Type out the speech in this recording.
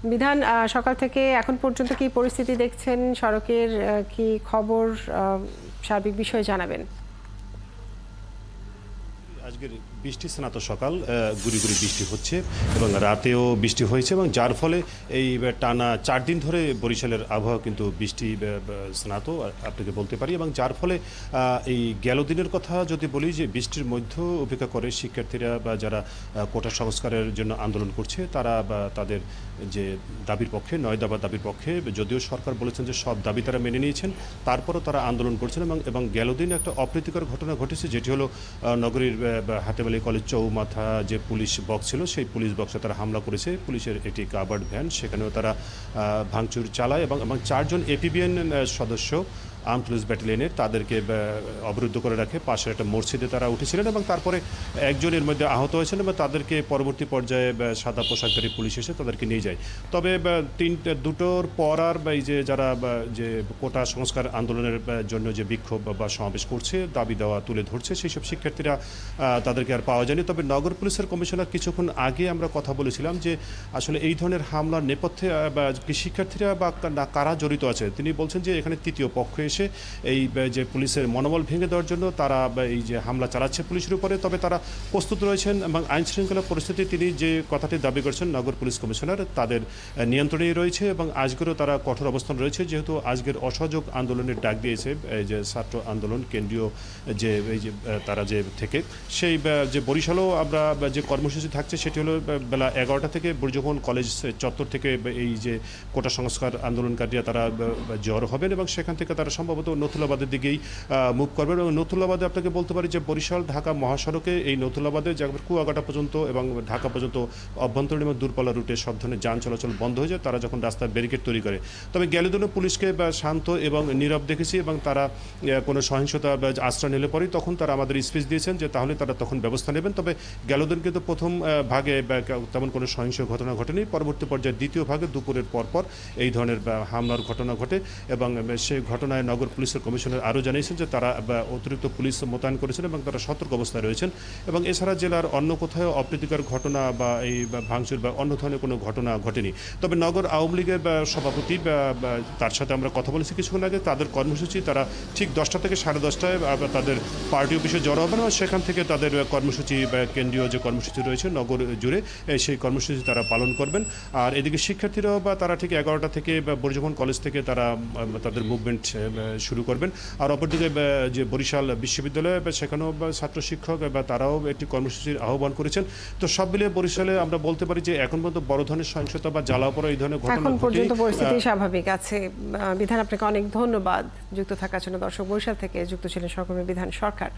বিধান, সকাল থেকে এখন পর্যন্ত কি পরিস্থিতি দেখছেন, সড়কের কি খবর, সার্বিক বিষয়ে জানাবেন। আজকের বৃষ্টি স্নাত সকাল গুড়ি গুড়ি বৃষ্টি হচ্ছে এবং রাতেও বৃষ্টি হয়েছে এবং যার ফলে এই টানা 4 দিন ধরে বরিশালের আবহাওয়া কিন্তু বৃষ্টি স্নাত আপনাকে বলতে পারি এবং যার ফলে এই গেল দিনের কথা যদি বলি যে বৃষ্টির মধ্যেও উপেক্ষা করে শিক্ষার্থীরা বা যারা কোটা সংস্কারের জন্য আন্দোলন করছে তারা বা তাদের যে দাবির পক্ষে 9 দফা দাবির পক্ষে, যদিও সরকার বলেছেন যে সব দাবি তারা মেনে নিয়েছেন, তারপরও তারা আন্দোলন করছেন এবং গেল দিন একটা অপ্রীতিকর ঘটনা ঘটেছে, যেটি হলো নগরীর হাতেমালি কলেজ চৌমাথা যে পুলিশ বক্স ছিল সেই পুলিশ বক্সে তারা হামলা করেছে। পুলিশের একটি কাভার্ড ভ্যান, সেখানেও তারা ভাঙচুর চালায় এবং 4 জন এপিবিএন সদস্য আর্মড পুলিশ ব্যাটালিয়নের তাদেরকে অবরুদ্ধ করে রাখে। পাশের একটা মসজিদে তারা উঠেছিলেন এবং তারপরে একজনের মধ্যে আহত হয়েছেন এবং তাদেরকে পরবর্তী পর্যায়ে সাদা পোশাকধারী পুলিশ এসে তাদেরকে নিয়ে যায়। তবে দুটোর পর আর এই যে যারা যে কোটা সংস্কার আন্দোলনের জন্য যে বিক্ষোভ বা সমাবেশ করছে, দাবি দেওয়া তুলে ধরছে, সেই সব শিক্ষার্থীরা তাদেরকে আর পাওয়া যায়নি। তবে নগর পুলিশের কমিশনার কিছুক্ষণ আগে আমরা কথা বলেছিলাম যে আসলে এই ধরনের হামলার নেপথ্যে শিক্ষার্থীরা বা কারা জড়িত আছে। তিনি বলছেন যে এখানে তৃতীয় পক্ষ এসে এই যে পুলিশের মনোবল ভেঙে দেওয়ার জন্য তারা এই যে হামলা চালাচ্ছে পুলিশের উপরে, তবে তারা প্রস্তুত রয়েছেন এবং আইন শৃঙ্খলা পরিস্থিতি তিনি যে কথাটি দাবি করছেন নগর পুলিশ কমিশনার তাদের নিয়ন্ত্রণেই রয়েছে এবং আজকেরও তারা কঠোর অবস্থান রয়েছে, যেহেতু আজকের অসহযোগ আন্দোলনের ডাক দিয়েছে এই যে ছাত্র আন্দোলন কেন্দ্রীয় যে এই যে তারা যে থেকে সেই যে বরিশালেও আমরা যে কর্মসূচি থাকছে সেটি হলো বেলা 11টা থেকে বুর্জখন কলেজ চত্বর থেকে এই যে কোটা সংস্কার আন্দোলনকারীরা তারা জড়ো হবেন এবং সেখান থেকে তারা সম্ভবত নথুল্লাবাদের দিকেই মুভ করবেন। এবং নথুল্লাবাদে আপনাকে বলতে পারি যে বরিশাল ঢাকা মহাসড়কে এই নথুল্লাবাদে কুয়াকাটা পর্যন্ত এবং ঢাকা পর্যন্ত অভ্যন্তরীণ এবং দূরপাল্লা রুটে সব ধরনের যান চলাচল বন্ধ হয়ে যায় তারা যখন রাস্তায় ব্যারিকেড তৈরি করে। তবে গেলেদিনও পুলিশকে শান্ত এবং নীরব দেখেছি এবং তারা কোনো সহিংসতা বা আশ্রয় নিলে পরেই তখন তারা আমাদের স্পিচ দিয়েছেন যে তাহলে তারা তখন ব্যবস্থা নেবেন। তবে গেলেদিন কিন্তু প্রথম ভাগে তেমন কোনো সহিংস ঘটনা ঘটেনি। পরবর্তী পর্যায়ে দ্বিতীয় ভাগে দুপুরের পরপর এই ধরনের হামলার ঘটনা ঘটে এবং সেই ঘটনায় নগর পুলিশের কমিশনার আরও জানিয়েছেন যে তারা অতিরিক্ত পুলিশ মোতায়েন করেছেন এবং তারা সতর্ক অবস্থায় রয়েছেন এবং এছাড়া জেলার অন্য কোথাও অপ্রীতিকর ঘটনা বা এই ভাঙচুর বা অন্য ধরনের কোনো ঘটনা ঘটেনি। তবে নগর আওয়ামী লীগের সভাপতি তার সাথে আমরা কথা বলেছি কিছুক্ষণ আগে, তাদের কর্মসূচি তারা ঠিক 10টা থেকে 10:30টায় তাদের পার্টি অফিসে জড়ো হবেন এবং সেখান থেকে তাদের কর্মসূচি বা কেন্দ্রীয় যে কর্মসূচি রয়েছে নগর জুড়ে সেই কর্মসূচি তারা পালন করবেন। আর এদিকে শিক্ষার্থীরাও বা তারা ঠিক 11টা থেকে বুর্জখন কলেজ থেকে তারা তাদের মুভমেন্ট শুরু করবেন। আর অপরদিকে যে বরিশাল বিশ্ববিদ্যালয়ে সেখানেও ছাত্র শিক্ষক বা তারাও একটি কর্মসূচির আহ্বান করেছেন। তো সব মিলিয়ে বরিশালে আমরা বলতে পারি যে এখন পর্যন্ত বড় ধরনের সহিংসতা বা জ্বালাও পড়া এই ধরনের ঘটনা এখন পর্যন্ত পরিস্থিতি স্বাভাবিক আছে। বিধান, আপনাকে অনেক ধন্যবাদ যুক্ত থাকার জন্য। দর্শক, বরিশাল থেকে যুক্ত ছিলেন সহকর্মী বিধান সরকার।